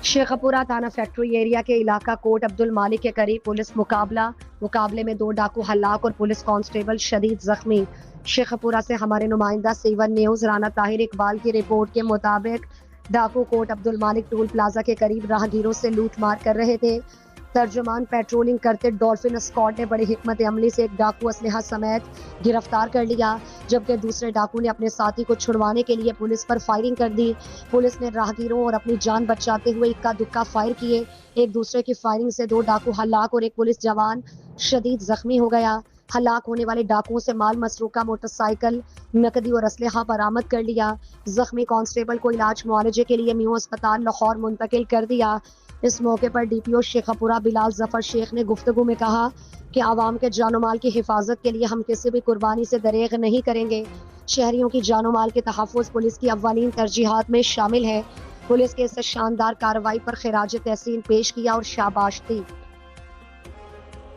शेखपुरा थाना factory area के इलाका कोट अब्दुल मालिक के करीब पुलिस मुकाबले में 2 डाकू हलाक और पुलिस कांस्टेबल शदीद जख्मी। शेखपुरा से हमारे नुमाइंदा सीवन न्यूज राना ताहिर इकबाल की रिपोर्ट के मुताबिक डाकू कोट अब्दुल मालिक टोल प्लाजा के करीब राहगीरों से लूट मार कर रहे थे। तर्जुमान पेट्रोलिंग करते डॉल्फिन स्क्वाड ने बड़ी हिकमत अमली से एक डाकू असलहा समेत गिरफ्तार कर लिया, जबकि दूसरे डाकू ने अपने साथी को छुड़वाने के लिए पुलिस पर फायरिंग कर दी। पुलिस ने राहगीरों और अपनी जान बचाते हुए इक्का दुक्का फायर किए। एक दूसरे की फायरिंग से 2 डाकू हलाक और एक पुलिस जवान शदीद जख्मी हो गया। हलाक होने वाले डाकुओं से माल मसरूका मोटरसाइकिल, नकदी और असलहा बरामद कर लिया। जख्मी कांस्टेबल को इलाज मुआलजे के लिए म्यू अस्पताल लाहौर मुंतकिल कर दिया। इस मौके पर डीपीओ शेखपुरा बिलाल जफर शेख ने गुफ्तगू में कहा कि आवाम के जानो माल की हिफाजत के लिए हम किसी भी कुर्बानी से दरेग नहीं करेंगे। शहरियों की जानो माल के तहफ़्फ़ुज़ पुलिस की अव्वलीन तरजीहात में शामिल है। पुलिस के इस शानदार कार्रवाई पर खिराज तहसीन पेश किया और शाबाश दी।